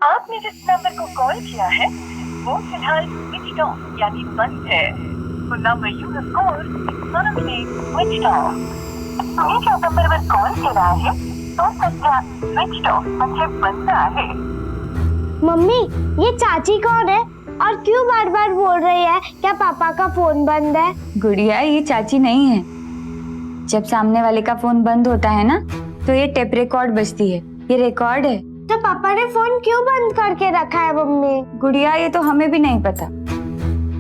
आपने जिस नंबर को कॉल किया है वो फिलहाल स्विच ऑफ यानी बंद है। The number you have called is currently switched off. तुम्ही ज्या नंबरवर कॉल केला आहे तो सध्या स्विच ऑफ म्हणजे बंद आहे। मम्मी, ये चाची कौन है और क्यों बार बार बोल रही है क्या पापा का फोन बंद है? गुड़िया, ये चाची नहीं है। जब सामने वाले का फोन बंद होता है ना तो ये टेप रिकॉर्ड बजती है। ये रिकॉर्ड है। तो पापा ने फोन क्यों बंद करके रखा है मम्मी? गुड़िया, ये तो हमें भी नहीं पता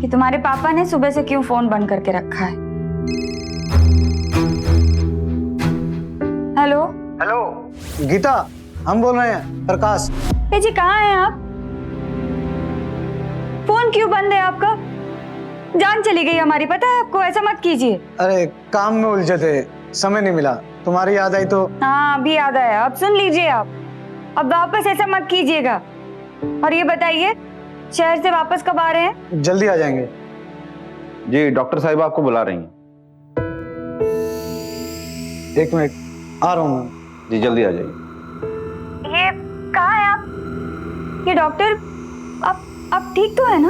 कि तुम्हारे पापा ने सुबह से क्यों फोन बंद करके रखा है। हेलो हेलो गीता, हम बोल रहे हैं प्रकाश। जी कहाँ हैं आप? फोन क्यों बंद है आपका? जान चली गई हमारी, पता है आपको। ऐसा मत कीजिए। अरे काम में उलझे थे, समय नहीं मिला। तुम्हारी याद आई तो। हाँ, अभी याद आया। अब सुन लीजिए आप, अब वापस ऐसा मत कीजिएगा। और ये बताइए, शहर से वापस कब आ रहे हैं? जल्दी आ जाएंगे। जी, डॉक्टर साहिबा आपको बुला रही हैं। एक मिनट, आ रहा हूँ। जी जल्दी आ जाइए। ये कहाँ है आप? ये डॉक्टर, आप ठीक तो है ना?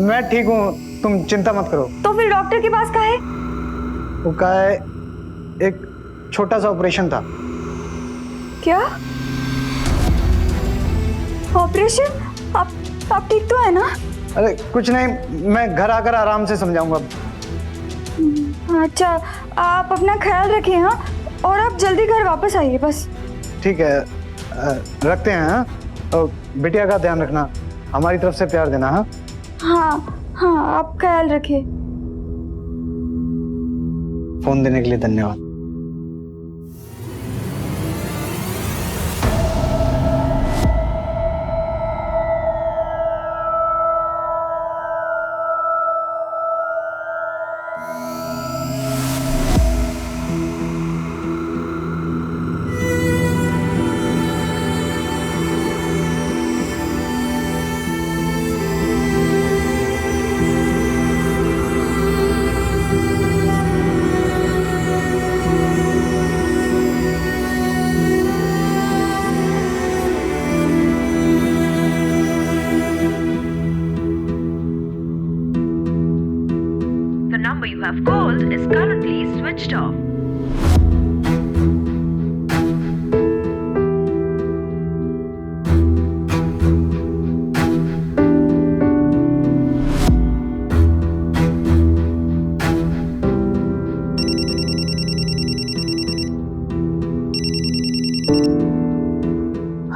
मैं ठीक हूँ, तुम चिंता मत करो। तो फिर डॉक्टर के पास कहाँ है? वो का है, एक छोटा सा ऑपरेशन था। क्या ऑपरेशन? आप ठीक तो है ना? अरे कुछ नहीं, मैं घर आकर आराम से समझाऊंगा। अच्छा, आप अपना ख्याल रखिए। हाँ, और आप जल्दी घर वापस आइए बस। ठीक है, रखते हैं। हाँ, और बिटिया का ध्यान रखना, हमारी तरफ से प्यार देना। हाँ हाँ, आप ख्याल रखिए। फोन देने के लिए धन्यवाद। The number you have called is currently switched off.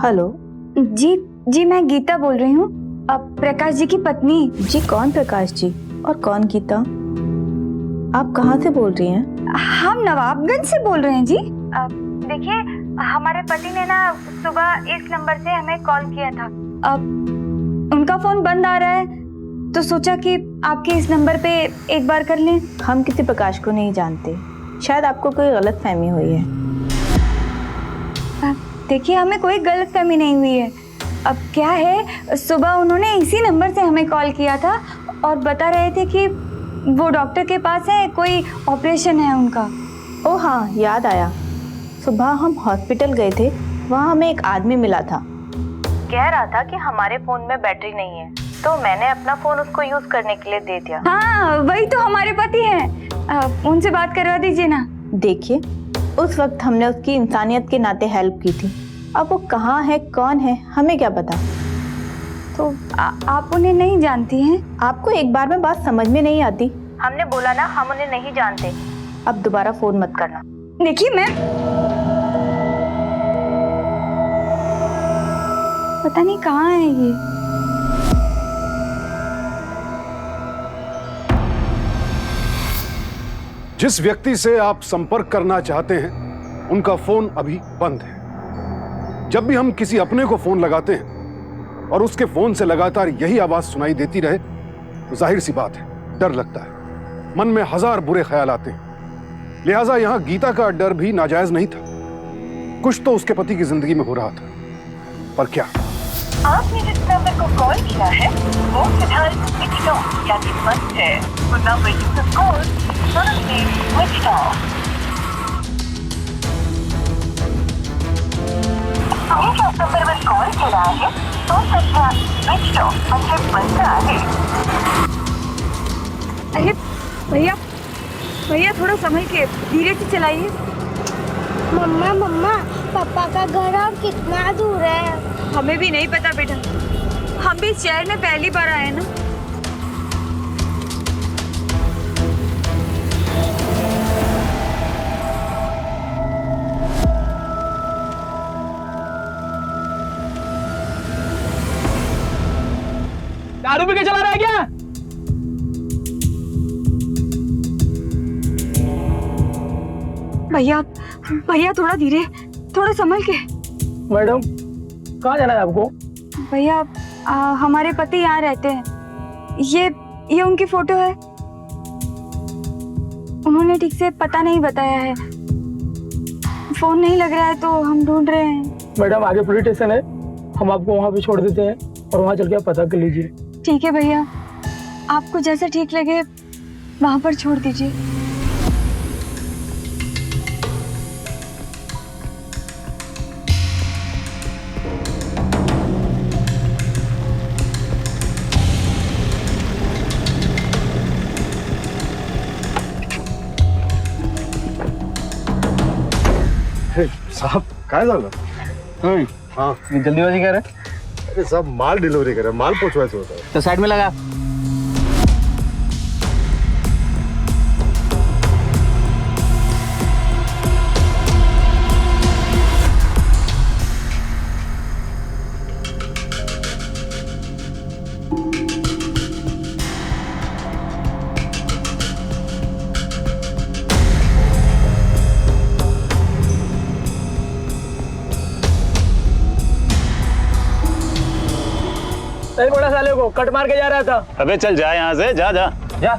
Hello ji मैं गीता बोल रही हूँ, अब प्रकाश जी की पत्नी। जी, कौन प्रकाश जी और कौन गीता? आप कहाँ से बोल रही हैं? हम नवाबगंज से बोल रहे हैं जी। देखिए, हमारे पति ने ना सुबह इस नंबर से हमें कॉल किया था। अब उनका फोन बंद आ रहा है तो सोचा कि आपके इस नंबर पे एक बार कर लें। हम किसी प्रकाश को नहीं जानते, शायद आपको कोई गलतफहमी हुई है। देखिए, हमें कोई गलतफहमी नहीं हुई है। अब क्या है, सुबह उन्होंने इसी नंबर से हमें कॉल किया था और बता रहे थे कि वो डॉक्टर के पास है, कोई ऑपरेशन है उनका। ओह हाँ, याद आया। सुबह हम हॉस्पिटल गए थे, वहाँ हमें एक आदमी मिला था। कह रहा था कि हमारे फोन में बैटरी नहीं है, तो मैंने अपना फोन उसको यूज करने के लिए दे दिया। हाँ, वही तो हमारे पति हैं। उनसे बात करवा दीजिए ना। देखिए, उस वक्त हमने उसकी इंसानियत के नाते हेल्प की थी। अब वो कहाँ है, कौन है, हमें क्या पता। तो आप उन्हें नहीं जानती हैं? आपको एक बार में बात समझ में नहीं आती। हमने बोला ना, हम उन्हें नहीं जानते। अब दोबारा फोन मत करना। देखिए, मैं पता नहीं कहाँ है ये। जिस व्यक्ति से आप संपर्क करना चाहते हैं उनका फोन अभी बंद है। जब भी हम किसी अपने को फोन लगाते हैं और उसके फोन से लगातार यही आवाज सुनाई देती रहे तो जाहिर सी बात है, डर लगता है, मन में हजार बुरे ख्याल आते हैं। लिहाजा यहां गीता का डर भी नाजायज नहीं था। कुछ तो उसके पति की जिंदगी में हो रहा था, पर क्या? आपने जिस नंबर को कॉल किया है वो फिलहाल स्विच ऑफ यानी बंद है। The number you have called is currently switched off. तुम्ही ज्या नंबरवर कॉल केला आहे फोन संख्या स्विच ऑफ म्हणजे बंद आहे. अरे भैया भैया थोड़ा संभल के धीरे से चलाइए. मम्मा मम्मा पापा का घर और कितना दूर है? हमें भी नहीं पता बेटा, हम भी इस शहर में पहली बार आए हैं ना. दारू पी के चला रहा है क्या? भैया भैया थोड़ा धीरे, थोड़ा संभल के. मैडम कहाँ जाना है आपको? भैया हमारे पति यहाँ रहते हैं. ये उनकी फोटो है. उन्होंने ठीक से पता नहीं बताया है. फोन नहीं लग रहा है तो हम ढूंढ रहे हैं. मैडम आगे पुलिस स्टेशन है, हम आपको वहाँ पे छोड़ देते हैं और वहाँ चल के आप पता कर लीजिए. ठीक है भैया, आपको जैसा ठीक लगे वहाँ पर छोड़ दीजिए. साहब काय झालं? हाँ जल्दीबाजी कर रहे अरे साहब माल डिलिव्हरी करा, माल पोचवायचं होतं. तो साइड में लगा. नहीं बड़ा साले को कट मार के जा रहा था. अबे चल जा यहाँ से, जा जा जा.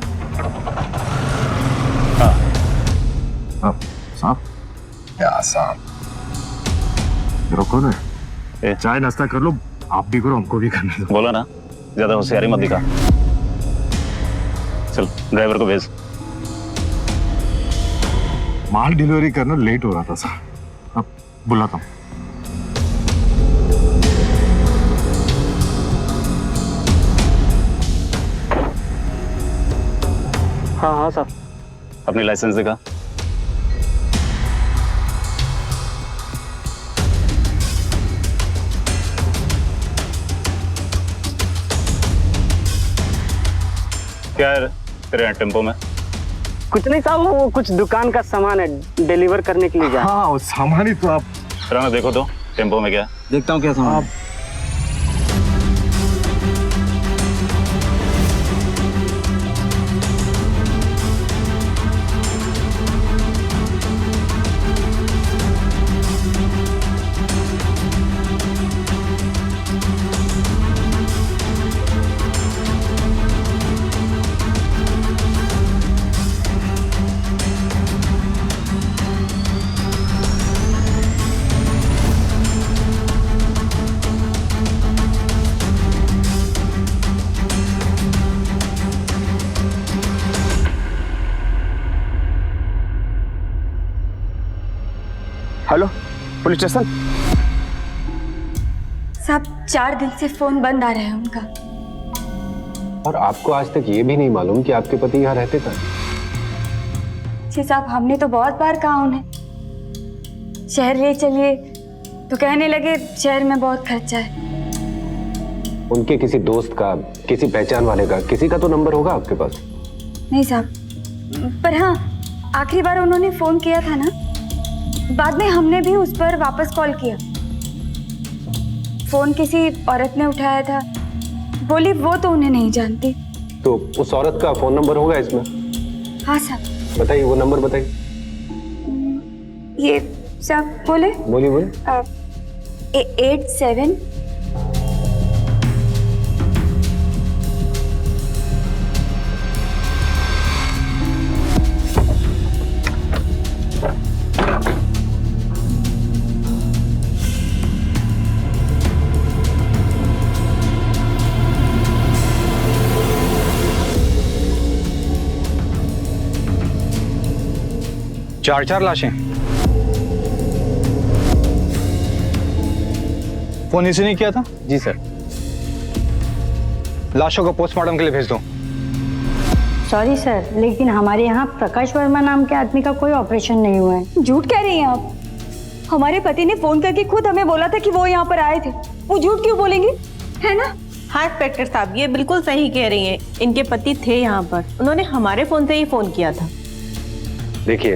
साहब क्या साहब रुको ना, चाय नाश्ता कर लो, आप भी करो हमको भी करने दो. बोला ना, ज्यादा होशियारी मत दिखा. चल ड्राइवर को भेज. माल डिलीवरी करना लेट हो रहा था साहब, अब बुलाता हूँ. हाँ हाँ साहब. अपनी लाइसेंस दिखा. क्या है तेरे यहाँ टेम्पो में? कुछ नहीं साहब, वो कुछ दुकान का सामान है, डिलीवर करने के लिए जा. हाँ वो सामान ही तो आप. राना देखो तो टेम्पो में क्या है? देखता हूँ क्या सामान. Hello police station. साहब 4 दिन से फोन बंद आ रहा है उनका. और आपको आज तक ये भी नहीं मालूम कि आपके पति यहाँ रहते थे? जी साहब, हमने तो बहुत बार कहा उन्हें शहर ले चलिए, तो कहने लगे शहर में बहुत खर्चा है. उनके किसी दोस्त का, किसी पहचान वाले का, किसी का तो नंबर होगा आपके पास? नहीं साहब, पर हाँ आखिरी बार उन्होंने फोन किया था ना, बाद में हमने भी उस पर वापस कॉल किया. फोन किसी औरत ने उठाया था, बोली वो तो उन्हें नहीं जानती. तो उस औरत का फोन नंबर होगा इसमें? हाँ साहब. बताइए, वो नंबर बताइए. ये साहब बोले. बोलिए बोलिए. 87 4 लाशें. फोन इसी ने किया था? जी सर. लाशों को पोस्टमार्टम के लिए भेज दो। सॉरी सर, लेकिन हमारे यहाँ प्रकाश वर्मा नाम के आदमी का कोई ऑपरेशन नहीं हुआ है। झूठ कह रही हैं आप? हमारे पति ने फोन करके खुद हमें बोला था कि वो यहाँ पर आए थे। वो झूठ क्यों बोलेंगे, है ना? हाँ इंस्पेक्टर साहब, ये बिल्कुल सही कह रही हैं। इनके पति थे यहाँ पर, उन्होंने हमारे फोन से ही फोन किया था। देखिए,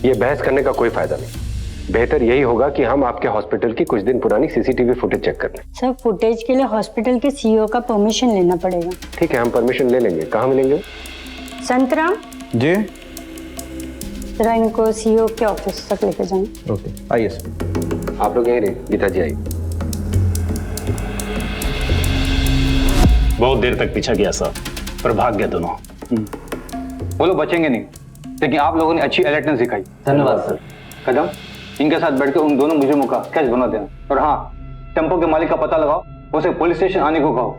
ये बहस करने का कोई फायदा नहीं। बेहतर यही होगा कि हम आपके हॉस्पिटल की कुछ दिन पुरानी सीसीटीवी फुटेज चेक कर लें। सर, फुटेज के लिए हॉस्पिटल के सीईओ का परमिशन लेना पड़ेगा। ठीक है, हम परमिशन ले लेंगे। कहाँ मिलेंगे? संतराम जी जरा इनको सीईओ के ऑफिस तक लेके जाएं। ओके, आइए सर। आप लोग यहीं रहिए, गीता जी आइए। बहुत देर तक पीछा किया साहब, पर भाग गए दोनों। वो लोग बचेंगे नहीं, लेकिन आप लोगों ने अच्छी अलर्टनेस दिखाई। धन्यवाद सर। कदम, इनके साथ बैठकर उन दोनों मुजरिमों का स्केच बना देना। और हाँ, टेम्पो के मालिक का पता लगाओ, उसे पुलिस स्टेशन आने को कहो।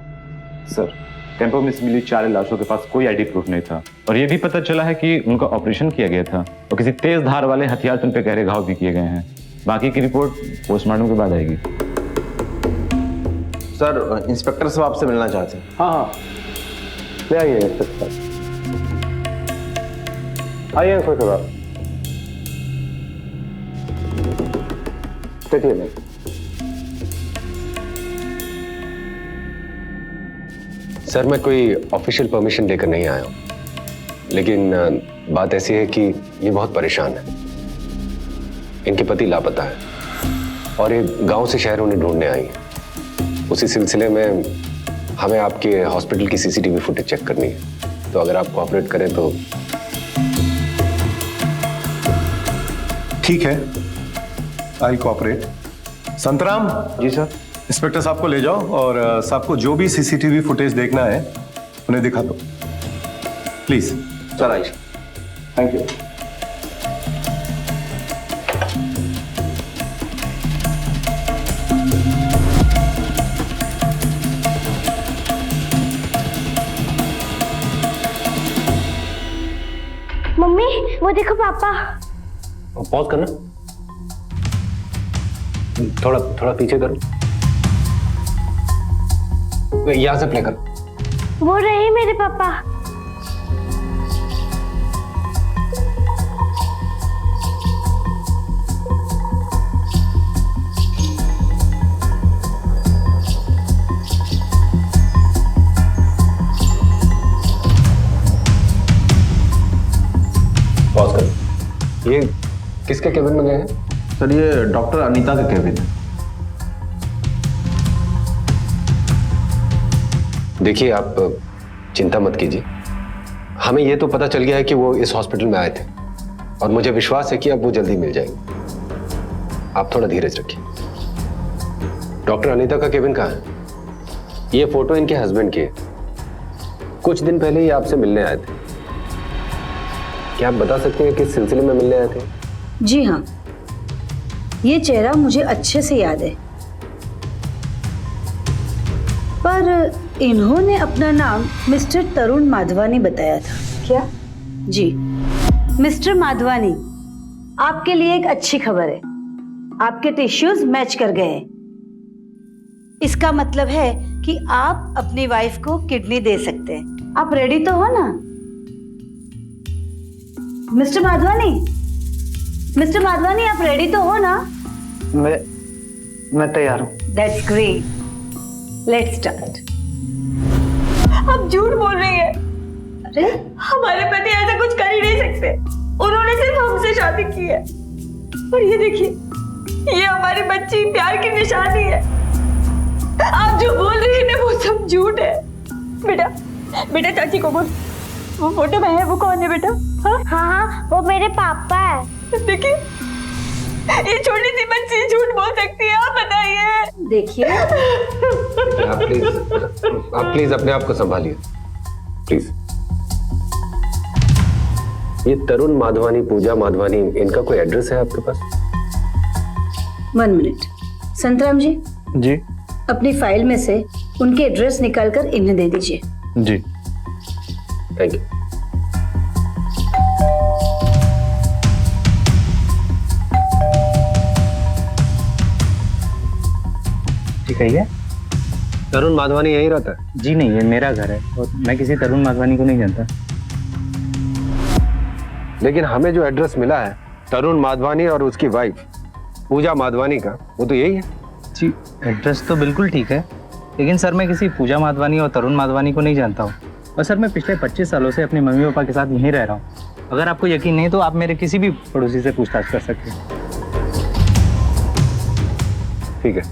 सर, टेम्पो में मिली 4 लाशों के पास कोई आईडी प्रूफ नहीं था और ये भी पता चला है कि उनका ऑपरेशन किया गया था और किसी तेज धार वाले हथियार से उन पे गहरे घाव भी किए गए हैं। बाकी की रिपोर्ट पोस्टमार्टम के बाद आएगी। सर, इंस्पेक्टर साहब आपसे मिलना चाहते हैं। हाँ, ले आइए इंस्पेक्टर साहब। आइए इंस्पेक्टर साहब। बैठिए नहीं। सर, मैं कोई ऑफिशियल परमिशन लेकर नहीं आया हूँ, लेकिन बात ऐसी है कि ये बहुत परेशान है। इनके पति लापता है और एक गांव से शहर उन्हें ढूंढने आई है। उसी सिलसिले में हमें आपके हॉस्पिटल की सीसीटीवी फुटेज चेक करनी है, तो अगर आप कोऑपरेट करें तो। ठीक है, आई कोऑपरेट। संतराम जी सर। इंस्पेक्टर साहब को ले जाओ और साहब को जो भी सीसीटीवी फुटेज देखना है उन्हें दिखा दो प्लीज। सर आइए। Thank you. मम्मी, वो देखो पापा। पॉज करना, थोड़ा थोड़ा पीछे करो, यहां से प्ले करो। वो रहे मेरे पापा। पॉज करो। ये किसके केबिन में गए हैं? सर, ये डॉक्टर अनीता का केबिन है। देखिए, आप चिंता मत कीजिए। हमें यह तो पता चल गया है कि वो इस हॉस्पिटल में आए थे और मुझे विश्वास है कि अब वो जल्दी मिल जाएंगे। आप थोड़ा धीरज रखिए। डॉक्टर अनीता का केबिन कहाँ है? ये फोटो इनके हस्बैंड की है। कुछ दिन पहले ही आपसे मिलने आए थे। क्या आप बता सकते हैं किस सिलसिले में मिलने आए थे? जी हाँ, ये चेहरा मुझे अच्छे से याद है, पर इन्होंने अपना नाम मिस्टर तरुण माधवानी बताया था। क्या? जी मिस्टर माधवानी, आपके लिए एक अच्छी खबर है। आपके टिश्यूज मैच कर गए हैं। इसका मतलब है कि आप अपनी वाइफ को किडनी दे सकते हैं। आप रेडी तो हो ना मिस्टर माधवानी? मिस्टर माधवानी, आप रेडी तो हो ना? मैं तैयार हूँ। That's great. Let's start. आप झूठ बोल रही हैं। अरे, हमारे पति ऐसा कुछ कर ही नहीं सकते। उन्होंने सिर्फ हमसे शादी की है। और ये देखिए, ये हमारी बच्ची प्यार की निशानी है। आप जो बोल रही हैं ना, वो सब झूठ है। बेटा, बेटा चाची को बोल, वो फोटो में है वो कौन है बेटा? हाँ हाँ, वो मेरे पापा है। देखिए, ये छोटी सी बच्ची झूठ बोल सकती है, आप बताइए। देखिए, आप प्लीज अपने आप को संभालिए प्लीज। ये तरुण माधवानी, पूजा माधवानी, इनका कोई एड्रेस है आपके पास? 1 मिनट। संतराम जी, जी अपनी फाइल में से उनके एड्रेस निकालकर इन्हें दे दीजिए। जी, थैंक यू। ठीक है। ये तरुण माधवानी यहीं रहता है? जी नहीं, ये मेरा घर है और मैं किसी तरुण माधवानी को नहीं जानता। लेकिन हमें जो एड्रेस मिला है तरुण माधवानी और उसकी वाइफ पूजा माधवानी का, वो तो यही है। जी एड्रेस तो बिल्कुल ठीक है, लेकिन सर मैं किसी पूजा माधवानी और तरुण माधवानी को नहीं जानता हूँ। और सर मैं पिछले 25 सालों से अपने मम्मी पापा के साथ यहीं रह रहा हूँ। अगर आपको यकीन नहीं तो आप मेरे किसी भी पड़ोसी से पूछताछ कर सकते हैं। ठीक है।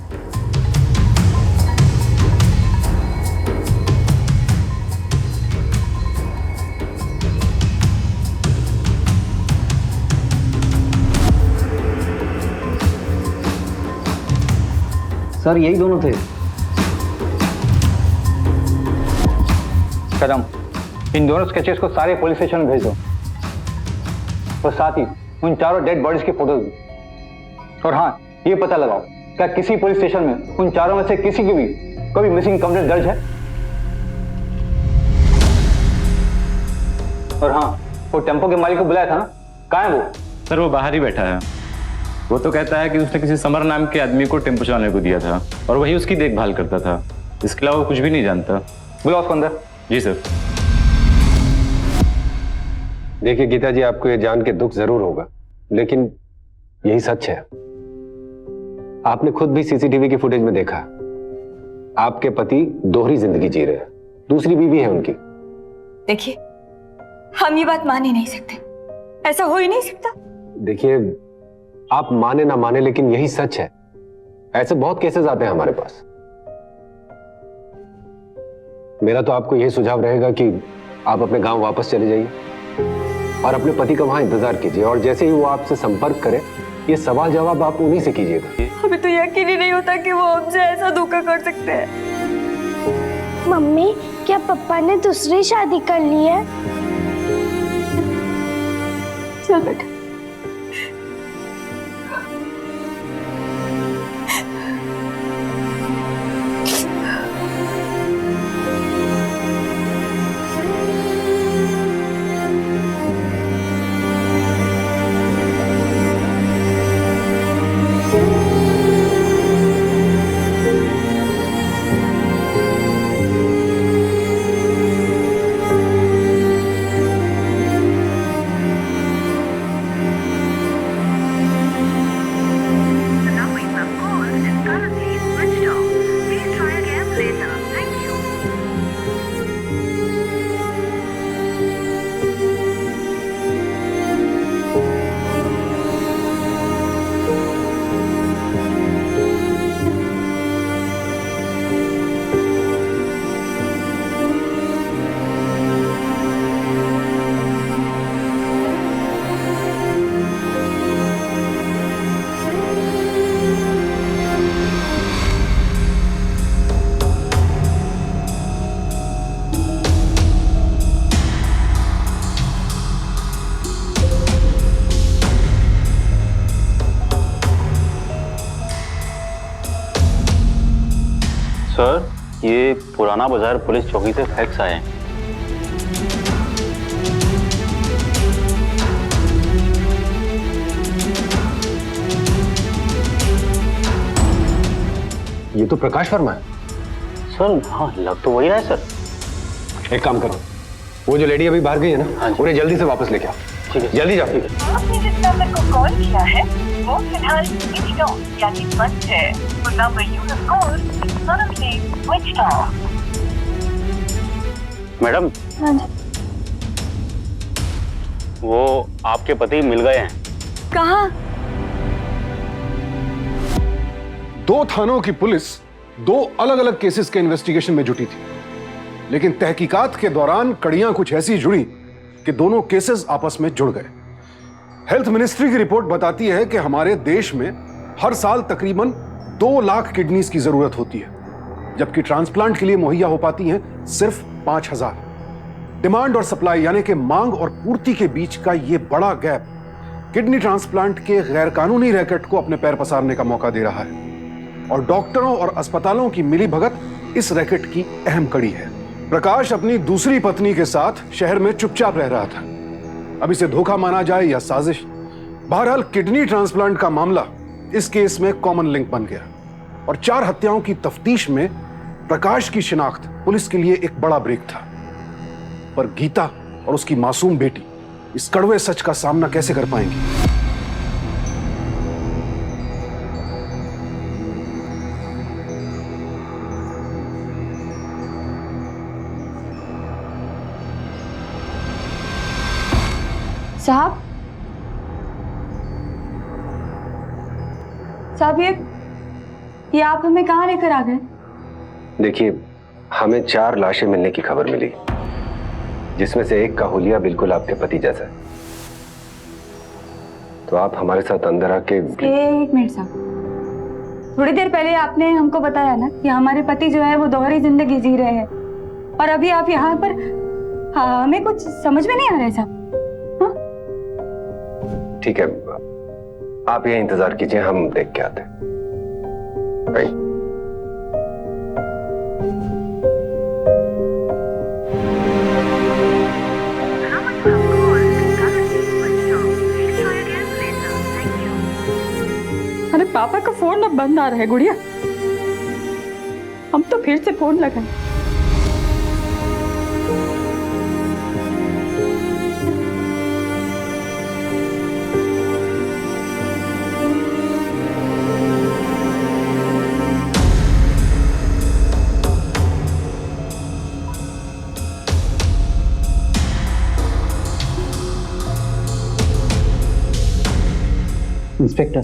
सर यही दोनों थे। कदम, इन दोनों स्केचेस को सारे पुलिस स्टेशन में भेज दो और साथ ही उन चारों डेड बॉडीज की फोटोज दो। और हाँ, ये पता लगाओ क्या किसी पुलिस स्टेशन में उन चारों में से किसी की भी कभी मिसिंग कंप्लेंट दर्ज है। और हाँ, वो टेम्पो के मालिक को बुलाया था ना, कहाँ है वो? सर वो बाहर ही बैठा है। वो तो कहता है कि उसने किसी समर नाम के आदमी को टेम्पो चलाने को दिया था और वही उसकी देखभाल करता था। इसके अलावा कुछ भी नहीं जानता। बुलाओ उसको अंदर। जी सर। देखिए गीता जी, आपको ये जान के दुख जरूर होगा, लेकिन यही सच है। आपने खुद भी सीसीटीवी की फुटेज में देखा, आपके पति दोहरी जिंदगी जी रहे हैं, दूसरी बीवी है उनकी। देखिए, हम ये बात मान ही नहीं सकते, ऐसा हो ही नहीं सकता। देखिए, आप माने ना माने लेकिन यही सच है। ऐसे बहुत केसेस आते हैं हमारे पास। मेरा तो आपको यही सुझाव रहेगा कि आप अपने गांव वापस चले जाइए और अपने पति का वहां इंतजार कीजिए, और जैसे ही वो आपसे संपर्क करे ये सवाल जवाब आप उन्हीं से कीजिएगा। हमें तो यकीन ही नहीं होता कि वो हमसे ऐसा धोखा कर सकते हैं। मम्मी, क्या पापा ने दूसरी शादी कर ली है? चल बेटा। सर, ये पुराना बाजार पुलिस चौकी से फैक्स आए हैं। ये तो प्रकाश वर्मा है। सर हाँ, लग तो वही रहा है सर। एक काम करो, वो जो लेडी अभी बाहर गई है ना, उन्हें जल्दी से वापस लेके आओ। ठीक है, जल्दी जाओ। आपने जिस नंबर को कॉल किया है वो फिलहाल स्विच ऑफ यानी बंद है। The number you have called is currently switched off. Madam, वो आपके पति मिल गए हैं। कहाँ? 2 थानों की पुलिस 2 अलग अलग केसेस के इन्वेस्टिगेशन में जुटी थी, लेकिन तहकीकात के दौरान कड़ियां कुछ ऐसी जुड़ी कि दोनों केसेस आपस में जुड़ गए। हेल्थ मिनिस्ट्री की रिपोर्ट बताती है कि हमारे देश में हर साल तकरीबन 2 लाख किडनीज की जरूरत होती है, जबकि ट्रांसप्लांट के लिए मुहैया हो पाती हैं सिर्फ 5000। डिमांड और सप्लाई यानी कि मांग और पूर्ति के बीच का यह बड़ा गैप किडनी ट्रांसप्लांट के गैर कानूनी रैकेट को अपने पैर पसारने का मौका दे रहा है, और डॉक्टरों और अस्पतालों की मिलीभगत इस रैकेट की अहम कड़ी है। प्रकाश अपनी दूसरी पत्नी के साथ शहर में चुपचाप रह रहा था। अब इसे धोखा माना जाए या साजिश, बहरहाल किडनी ट्रांसप्लांट का मामला इस केस में कॉमन लिंक बन गया और 4 हत्याओं की तफ्तीश में प्रकाश की शिनाख्त पुलिस के लिए एक बड़ा ब्रेक था, पर गीता और उसकी मासूम बेटी इस कड़वे सच का सामना कैसे कर पाएंगी? साहब ये आप हमें कहाँ लेकर आ गए? देखिए, हमें 4 लाशें मिलने की खबर मिली, जिसमें से एक का हुलिया बिल्कुल आपके पति जैसा है। तो आप हमारे साथ अंदर आके। एक मिनट साहब, थोड़ी देर पहले आपने हमको बताया ना कि हमारे पति जो है वो दोहरी जिंदगी जी रहे हैं, और अभी आप यहाँ पर। हमें कुछ समझ में नहीं आ रहा है साहब। ठीक है, आप ये इंतजार कीजिए, हम देख के आते हैं। अरे पापा का फोन अब बंद आ रहा है गुड़िया, हम तो फिर से फोन लगाए। इंस्पेक्टर,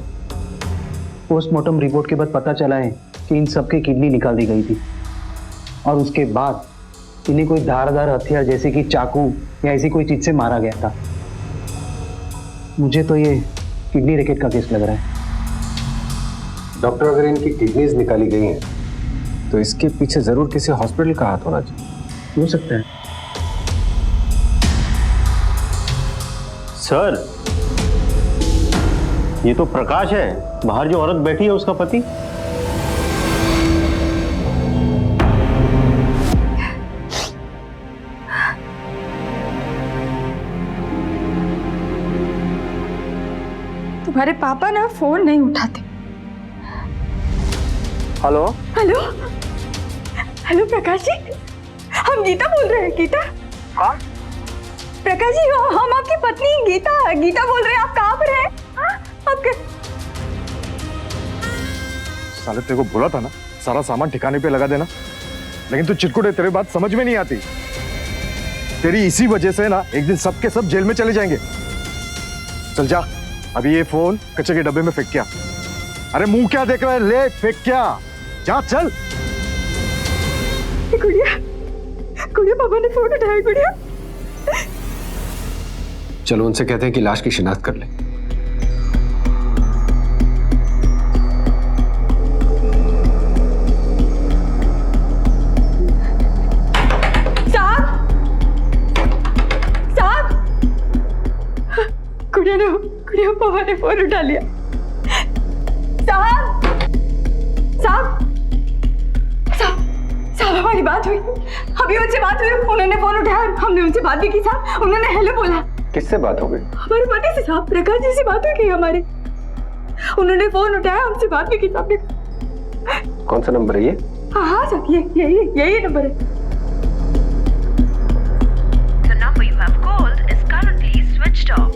पोस्टमार्टम रिपोर्ट के बाद पता चला है कि इन सबकी किडनी निकाल दी गई थी, और उसके बाद इन्हें कोई धारदार हथियार जैसे कि चाकू या ऐसी कोई चीज से मारा गया था। मुझे तो ये किडनी रैकेट का केस लग रहा है। डॉक्टर, अगर इनकी किडनीज निकाली गई हैं तो इसके पीछे जरूर किसी हॉस्पिटल का हाथ होना चाहिए। हो सकता है सर, ये तो प्रकाश है, बाहर जो औरत बैठी है उसका पति। तुम्हारे पापा ना फोन नहीं उठाते। Hello hello hello Prakash ji, हम गीता बोल रहे हैं। गीता? कौन? प्रकाश जी, हम आपकी पत्नी गीता बोल रहे हैं। आप कहाँ पर हैं? आपके साले तेरे को बोला था ना सारा सामान ठिकाने पे लगा देना, लेकिन तू चिटकुटे, तेरे बात समझ में नहीं आती। तेरी इसी वजह से ना एक दिन सब के सब जेल में चले जाएंगे। चल जा, अभी ये फोन कचरे के डब्बे में फेंक क्या। अरे मुंह क्या देख रहा है, ले फेंक क्या, जा चल। गुड़िया पापा ने फोन उठाया। गुड़िया, चलो उनसे कहते हैं कि लाश की शिनाख्त कर ले। गुड़िया पापा ने फोन उठा लिया। साहब हमारी बात हुई, अभी उनसे बात हुई, उन्होंने फोन उठाया, हमने उनसे बात भी की साहब, उन्होंने हेलो बोला। किससे बात हो गई? हमारे पति से साहब, प्रकाश जी से बात हुई हमारी, उन्होंने फोन उठाया, हमसे बात भी की साहब। कौन सा नंबर है ये? हाँ साहब, यही नंबर है। The number you have called is currently switched off.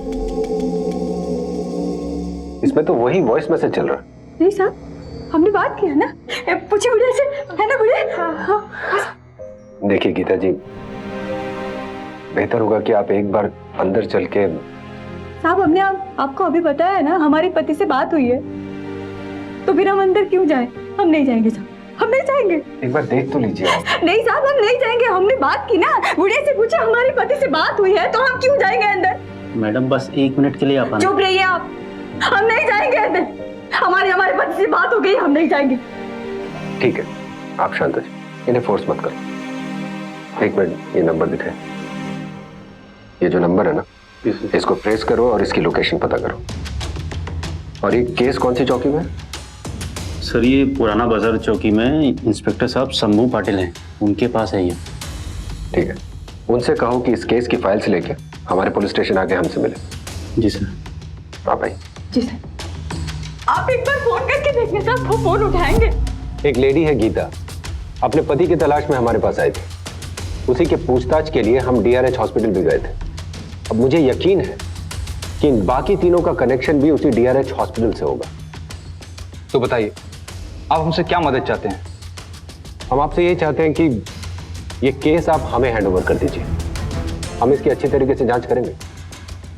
इसमें तो वही वॉइस मैसेज चल रहा है। नहीं साहब, हमने बात की है ना, पूछिए गुड़िया से, है ना गुड़िया? देखिए गीता जी, बेहतर होगा कि आप एक बार अंदर चल के। साहब, हमने आपको अभी बताया है ना, हमारे पति से बात हुई है, तो फिर हम अंदर क्यों जाएं? हम नहीं जाएंगे साहब, हम नहीं जाएंगे। एक बार देख तो लीजिए आप। नहीं साहब, हम नहीं जाएंगे, हमने बात की ना, गुड़िया से पूछा, हमारे पति से बात हुई है, तो हम क्यों जाएंगे अंदर? मैडम, बस 1 मिनट के लिए आप आना। चुप रहिए आप, हम नहीं जाएंगे अंदर, हमारे पति से बात हो गई, हम नहीं जाएंगे। ठीक है, आप शांत हो जाइए, इन्हें फोर्स मत करो। 1 मिनट, ये नंबर दिखाए। ये जो नंबर है ना, इसको प्रेस करो और इसकी लोकेशन पता करो। और ये केस कौन सी चौकी में है? सर, ये पुराना बाजार चौकी में इंस्पेक्टर साहब शंभू पाटिल हैं, उनके पास है ये। ठीक है, उनसे कहो कि इस केस की फाइल्स लेके हमारे पुलिस स्टेशन आके हमसे मिले। जी सर। आप आइए। जी सर। आप एक बार फोन करके देखने साहब, वो फोन उठाएंगे। एक लेडी है गीता, अपने पति की तलाश में हमारे पास आए थे। उसी के पूछताछ के लिए हम डीआरएच हॉस्पिटल भी गए थे। अब मुझे यकीन है कि इन बाकी तीनों का कनेक्शन भी उसी डीआरएच हॉस्पिटल से होगा। तो बताइए, आप हमसे क्या मदद चाहते हैं? हम आपसे ये चाहते हैं कि ये केस आप हमें हैंडओवर कर दीजिए। हम इसकी अच्छी तरीके से जांच करेंगे।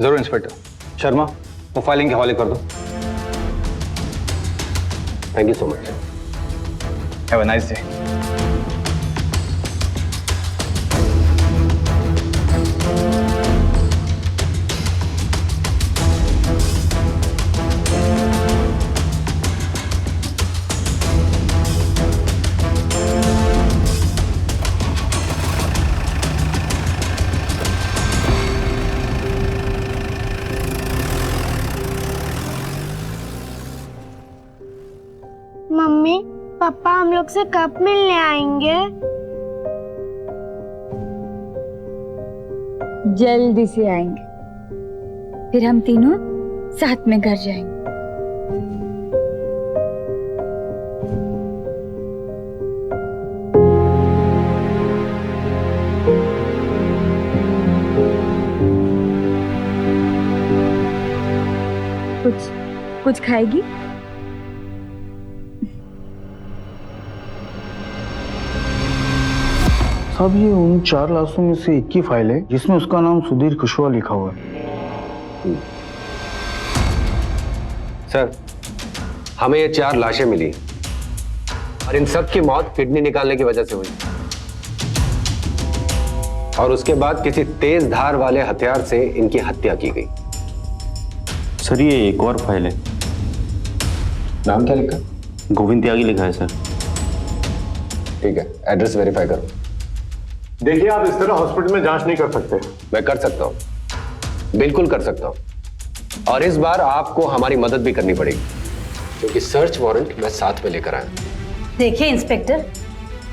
जरूर इंस्पेक्टर। शर्मा, वो फाइलिंग के हवाले कर दो। Thank you so much. Have a nice day. Mummy papa हम लोग से कब मिलने आएंगे? जल्दी से आएंगे, फिर हम तीनों साथ में घर जाएंगे। कुछ खाएगी? साहब, ये उन 4 लाशों में से एक की फाइल है जिसमें उसका नाम सुधीर कुशवाहा लिखा हुआ है। सर, हमें ये 4 लाशें मिली और इन सब की मौत किडनी निकालने की वजह से हुई और उसके बाद किसी तेज धार वाले हथियार से इनकी हत्या की गई। सर, ये एक और फाइल है। नाम क्या लिखा? गोविंद त्यागी लिखा है सर। ठीक है, एड्रेस वेरीफाई करो। देखिए, आप इस तरह हॉस्पिटल में जांच नहीं कर सकते। मैं कर सकता हूं, बिल्कुल कर सकता हूं। और इस बार आपको हमारी मदद भी करनी पड़ेगी क्योंकि सर्च वारंट मैं साथ में लेकर आया। देखिए इंस्पेक्टर,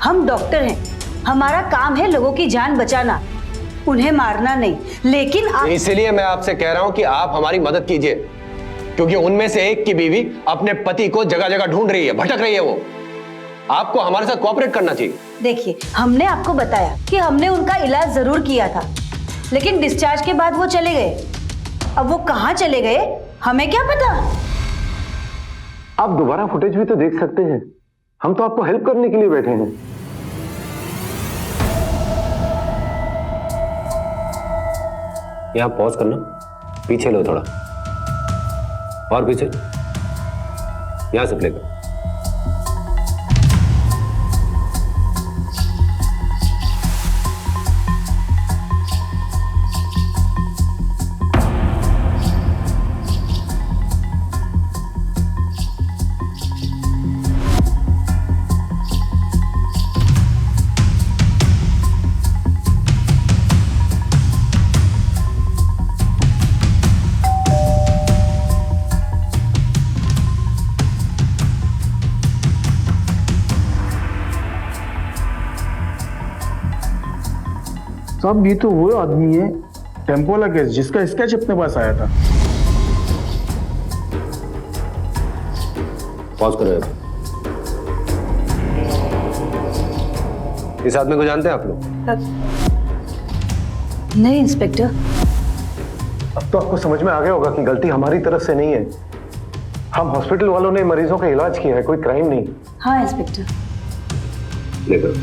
हम डॉक्टर हैं, हमारा काम है लोगों की जान बचाना, उन्हें मारना नहीं। लेकिन इसलिए मैं आपसे कह रहा हूं कि आप हमारी मदद कीजिए क्योंकि उनमें से एक की बीवी अपने पति को जगह जगह ढूंढ रही है, भटक रही है। वो आपको हमारे साथ कोऑपरेट करना चाहिए। देखिए, हमने आपको बताया कि हमने उनका इलाज जरूर किया था, लेकिन डिस्चार्ज के बाद वो चले गए। अब वो कहाँ चले गए हमें क्या पता। आप दोबारा फुटेज भी तो देख सकते हैं। हम तो आपको हेल्प करने के लिए बैठे हैं। यहां पॉज करना, पीछे लो थोड़ा और पीछे, यहां से प्ले करो। साहब, ये तो वो आदमी है टेम्पो वाला केस जिसका स्केच अपने पास आया था। पॉज करो। इस आदमी को जानते हैं आप लोग? नहीं इंस्पेक्टर। अब तो आपको समझ में आ गया होगा कि गलती हमारी तरफ से नहीं है। हम हॉस्पिटल वालों ने मरीजों का इलाज किया है, कोई क्राइम नहीं। हाँ इंस्पेक्टर। लेकर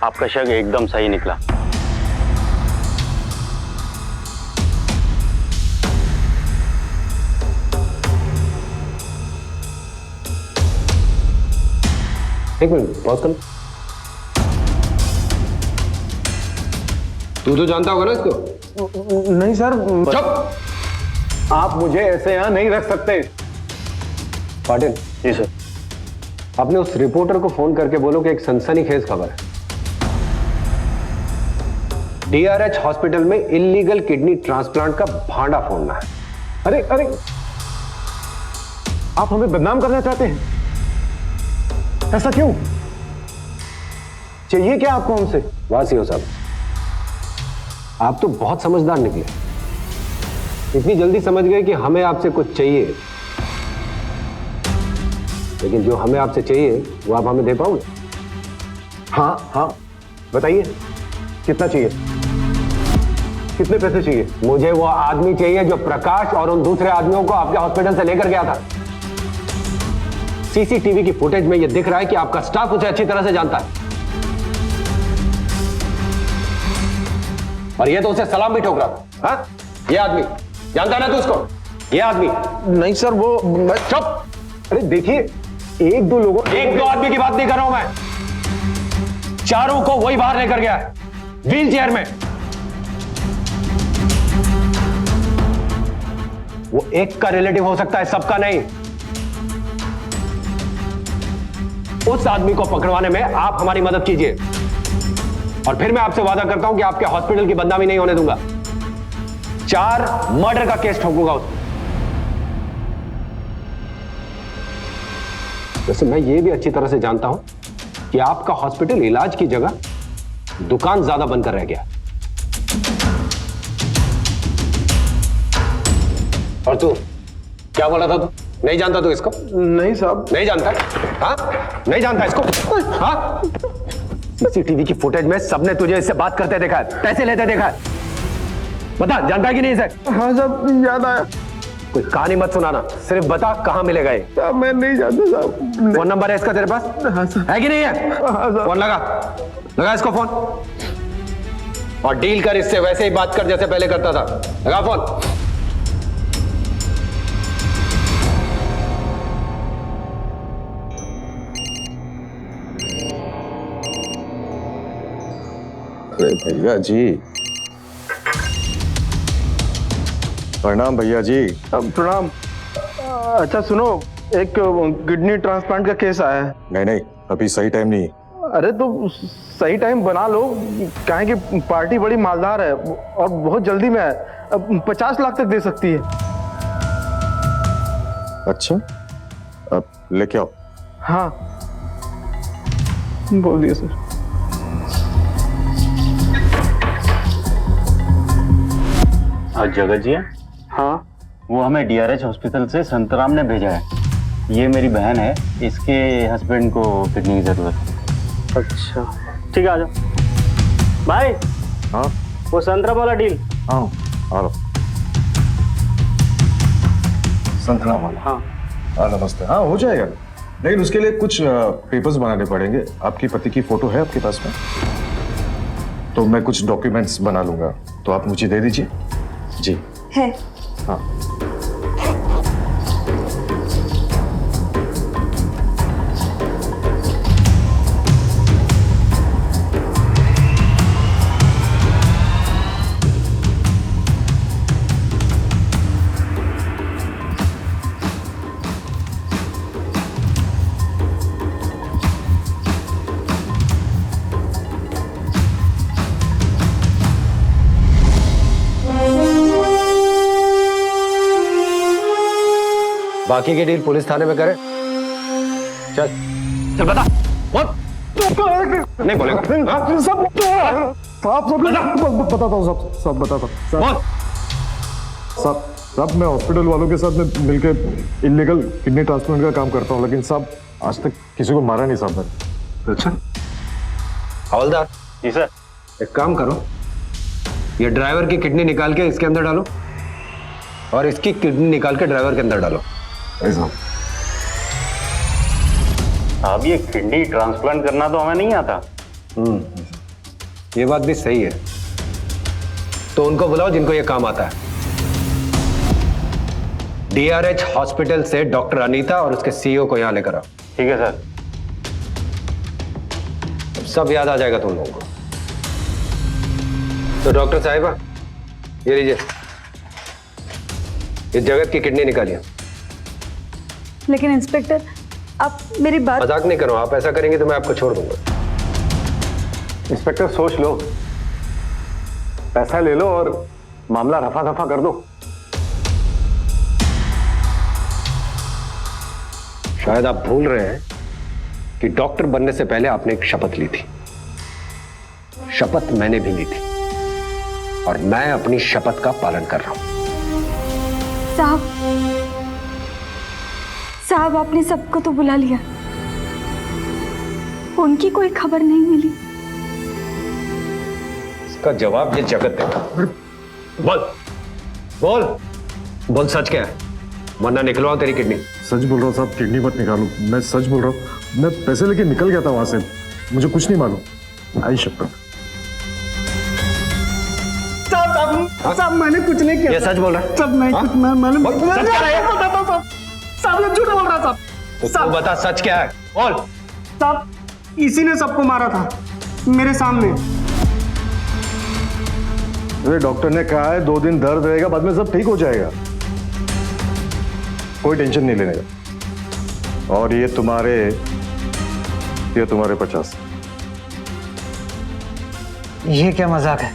आपका शक एकदम सही निकला। एक मिनट पॉज कर। तू तो जानता होगा ना इसको? नहीं सर। चुप। आप मुझे ऐसे यहां नहीं रख सकते। पाटिल, जी सर। अपने उस रिपोर्टर को फोन करके बोलो कि एक सनसनीखेज खबर है। डीआरएच हॉस्पिटल में इलीगल किडनी ट्रांसप्लांट का भांडा फोड़ना है। अरे अरे, आप हमें बदनाम करना चाहते हैं? ऐसा क्यों? चाहिए क्या आपको हमसे? वाह सीओ साहब, आप तो बहुत समझदार निकले। इतनी जल्दी समझ गए कि हमें आपसे कुछ चाहिए, लेकिन जो हमें आपसे चाहिए वो आप हमें दे पाओगे? हाँ हाँ, बताइए कितना चाहिए, कितने पैसे चाहिए? मुझे वो आदमी चाहिए जो प्रकाश और उन दूसरे आदमियों को आपके हॉस्पिटल से लेकर गया था। सीसीटीवी की फुटेज में यह दिख रहा है कि आपका स्टाफ उसे अच्छी तरह से जानता है, और ये तो उसे सलाम भी ठोक रहा था। हाँ? ये आदमी जानता ना तू उसको? ये आदमी? नहीं सर, वो चुप। अरे देखिए, एक दो आदमी की बात नहीं कर रहा हूं मैं, चारों को वही बाहर लेकर गया है, व्हील चेयर में। वो एक का रिलेटिव हो सकता है, सबका नहीं। उस आदमी को पकड़वाने में आप हमारी मदद कीजिए, और फिर मैं आपसे वादा करता हूं कि आपके हॉस्पिटल की बदनामी नहीं होने दूंगा। 4 मर्डर का केस ठोकूंगा उसको। वैसे मैं ये भी अच्छी तरह से जानता हूं कि आपका हॉस्पिटल इलाज की जगह दुकान ज्यादा बनकर रह गया। और तू क्या बोला था? तू नहीं जानता तू इसको? नहीं साहब। नहीं जानता? हाँ, नहीं जानता इसको? हाँ, सीसीटीवी की फुटेज में सबने तुझे इससे बात करते देखा है, पैसे लेते देखा है। बता, जानता है कि नहीं इसे? हाँ साहब, याद आया। कोई कहानी मत सुनाना, सिर्फ बता कहां मिलेगा ये। साहब मैं नहीं जानता साहब। फोन नंबर है इसका तेरे पास? हाँ सर। है कि नहीं है? हाँ सर। फोन लगा इसको फोन, और डील कर इससे, वैसे ही बात कर जैसे पहले करता था। लगा फोन। अरे भैया जी, प्रणाम भैया जी। प्रणाम। अच्छा सुनो, एक किडनी ट्रांसप्लांट का केस आया है। नहीं नहीं, अभी सही टाइम नहीं है। अरे तो सही टाइम बना लो, काहे कि पार्टी बड़ी मालदार है और बहुत जल्दी में है, 50 लाख तक दे सकती है। अच्छा, अब लेके आओ। हाँ बोलिए सर। जगत जी है? हाँ, वो हमें डीआरएच हॉस्पिटल से संतराम ने भेजा है। ये मेरी बहन है, इसके हस्बैंड को किडनी की जरूरत है। अच्छा ठीक है, आ जाओ भाई। हाँ, वो संतरा वाला डील। हाँ आ लो। संतरा वाला? हाँ हाँ नमस्ते। हाँ हो जाएगा, लेकिन उसके लिए कुछ पेपर्स बनाने पड़ेंगे। आपकी पति की फोटो है आपके पास में? तो मैं कुछ डॉक्यूमेंट्स बना लूंगा, तो आप मुझे दे दीजिए। जी है। हाँ। बाकी की डील पुलिस थाने में करें। चल चल बता। बोल। नहीं बोलेगा? सब बताता हूँ, सब बताता हूँ। सब मैं हॉस्पिटल वालों के साथ में मिलकर इलीगल किडनी ट्रांसप्लांट का काम करता हूँ, लेकिन साहब आज तक किसी को मारा नहीं साहब मैंने। अच्छा हवलदार। जी सर। एक काम करो, ये ड्राइवर की किडनी निकाल के इसके अंदर डालो, और इसकी किडनी निकाल के ड्राइवर के अंदर डालो। अब ये किडनी ट्रांसप्लांट करना तो हमें नहीं आता। ये बात भी सही है, तो उनको बुलाओ जिनको ये काम आता है। डीआरएच हॉस्पिटल से डॉक्टर अनीता और उसके सीईओ को यहां लेकर आओ। ठीक है सर। सब याद आ जाएगा तुम लोगों को। तो डॉक्टर साहिबा ये लीजिए, इस जगत की किडनी निकालिए। लेकिन इंस्पेक्टर, आप मेरी बात। मजाक नहीं करो, आप ऐसा करेंगे तो मैं आपको छोड़ दूंगा। इंस्पेक्टर सोच लो, पैसा ले लो और मामला रफा दफा कर दो। शायद आप भूल रहे हैं कि डॉक्टर बनने से पहले आपने एक शपथ ली थी। शपथ मैंने भी ली थी और मैं अपनी शपथ का पालन कर रहा हूं। साहब, आपने सबको तो बुला लिया, उनकी कोई खबर नहीं मिली। इसका जवाब ये जगत देगा। बोल बोल बोल, सच क्या है, वरना निकलवाओ तेरी किडनी। सच बोल रहा हूँ साहब, किडनी मत निकालो। मैं सच बोल रहा हूँ, मैं पैसे लेके निकल गया था वहां से, मुझे कुछ नहीं मालूम। आई शपथ। साहब मैंने कुछ नहीं किया। ये सच बोल रहा है? सब मैं कुछ मैंने साहब, ये झूठ बोल रहा था। तो बता सच क्या है, बोल। साहब इसी ने सबको मारा था मेरे सामने। अरे डॉक्टर ने कहा है 2 दिन दर्द रहेगा, बाद में सब ठीक हो जाएगा, कोई टेंशन नहीं लेने का। और ये तुम्हारे 50। ये क्या मजाक है?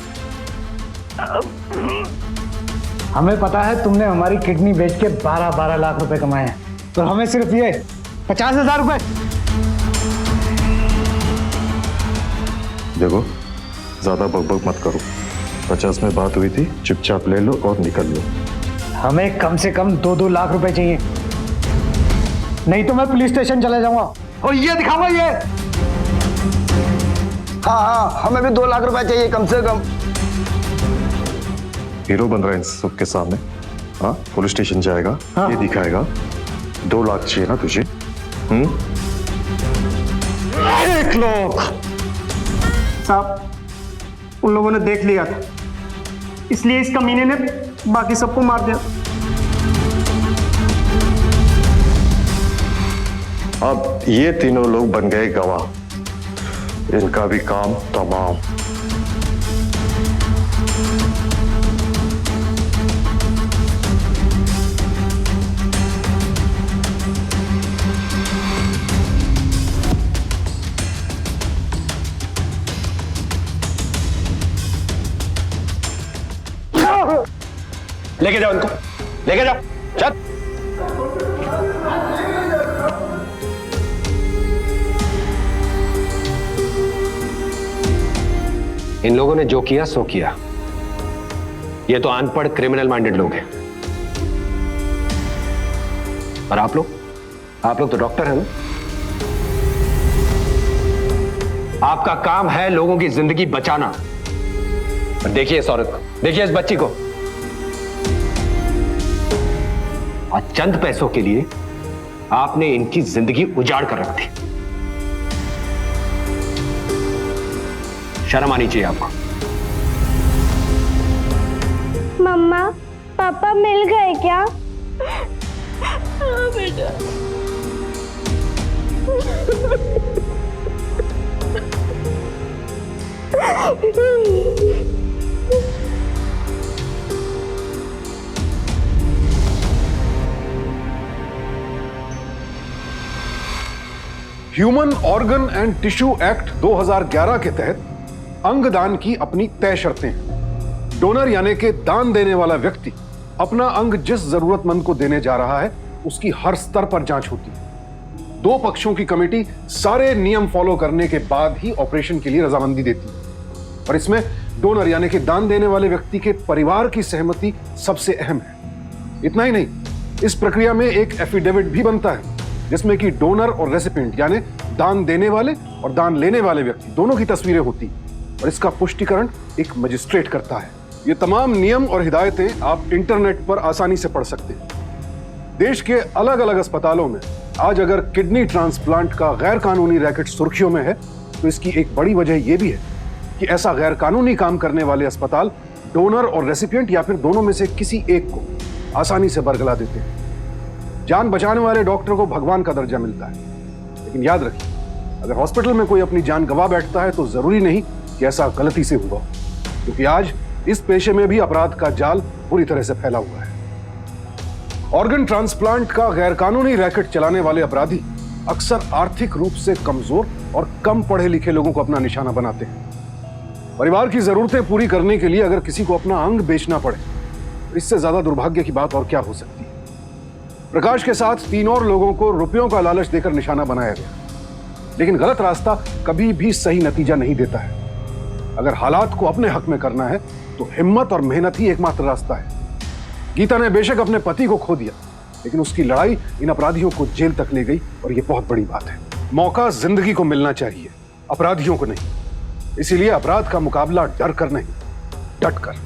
हमें पता है तुमने हमारी किडनी बेच के 12 लाख रुपए कमाए हैं, तो हमें सिर्फ ये 50,000 रुपए। देखो ज्यादा बकबक मत करो, 50 में बात हुई थी, चुपचाप ले लो और निकल लो। हमें कम से कम 2-2 लाख रुपए चाहिए, नहीं तो मैं पुलिस स्टेशन चले जाऊंगा और ये दिखाऊंगा ये। हाँ, हमें भी 2 लाख रुपए चाहिए कम से कम। हीरो बन रहा है इन सबके सामने। हाँ, पुलिस स्टेशन जाएगा, हाँ। ये दिखाएगा 2 लाख चाहिए ना तुझे? 1 लाख। साहब उन लोगों ने देख लिया था, इसलिए इस कमीने ने बाकी सबको मार दिया। अब ये तीनों लोग बन गए गवाह, इनका भी काम तमाम। लेके जाओ इनको, लेके जाओ, चल। इन लोगों ने जो किया सो किया। ये तो अनपढ़ क्रिमिनल माइंडेड लोग हैं, और आप लोग तो डॉक्टर हैं ना? आपका काम है लोगों की जिंदगी बचाना। और देखिए इस औरत को, देखिए इस बच्ची को, और चंद पैसों के लिए आपने इनकी जिंदगी उजाड़ कर रख दी। शर्म आनी चाहिए आपको। मम्मा पापा मिल गए क्या? हाँ बेटा। Human organ and tissue act 2011 के तहत अंगदान की अपनी तय शर्तें हैं। डोनर यानी कि दान देने वाला व्यक्ति अपना अंग जिस जरूरतमंद को देने जा रहा है उसकी हर स्तर पर जांच होती है। 2 पक्षों की कमेटी सारे नियम फॉलो करने के बाद ही ऑपरेशन के लिए रजामंदी देती है, और इसमें डोनर यानी कि दान देने वाले व्यक्ति के परिवार की सहमति सबसे अहम है। इतना ही नहीं, इस प्रक्रिया में एक एफिडेविट भी बनता है जिसमें कि डोनर और रेसिपिएंट यानी दान देने वाले और दान लेने वाले व्यक्ति दोनों की तस्वीरें होती, और इसका पुष्टिकरण एक मजिस्ट्रेट करता है। ये तमाम नियम और हिदायतें आप इंटरनेट पर आसानी से पढ़ सकते हैं। देश के अलग अलग अस्पतालों में आज अगर किडनी ट्रांसप्लांट का गैर कानूनी रैकेट सुर्खियों में है, तो इसकी एक बड़ी वजह यह भी है कि ऐसा गैर कानूनी काम करने वाले अस्पताल डोनर और रेसिपिएंट या फिर दोनों में से किसी एक को आसानी से बरगला देते हैं। जान बचाने वाले डॉक्टर को भगवान का दर्जा मिलता है, लेकिन याद रखिए, अगर हॉस्पिटल में कोई अपनी जान गंवा बैठता है तो जरूरी नहीं कि ऐसा गलती से हुआ, क्योंकि आज इस पेशे में भी अपराध का जाल पूरी तरह से फैला हुआ है। ऑर्गन ट्रांसप्लांट का गैरकानूनी रैकेट चलाने वाले अपराधी अक्सर आर्थिक रूप से कमजोर और कम पढ़े लिखे लोगों को अपना निशाना बनाते हैं। परिवार की जरूरतें पूरी करने के लिए अगर किसी को अपना अंग बेचना पड़े, इससे ज्यादा दुर्भाग्य की बात और क्या हो सकती है। प्रकाश के साथ 3 और लोगों को रुपयों का लालच देकर निशाना बनाया गया, लेकिन गलत रास्ता कभी भी सही नतीजा नहीं देता है। अगर हालात को अपने हक में करना है तो हिम्मत और मेहनत ही एकमात्र रास्ता है। गीता ने बेशक अपने पति को खो दिया, लेकिन उसकी लड़ाई इन अपराधियों को जेल तक ले गई और यह बहुत बड़ी बात है। मौका जिंदगी को मिलना चाहिए, अपराधियों को नहीं। इसीलिए अपराध का मुकाबला डर कर नहीं, डट कर।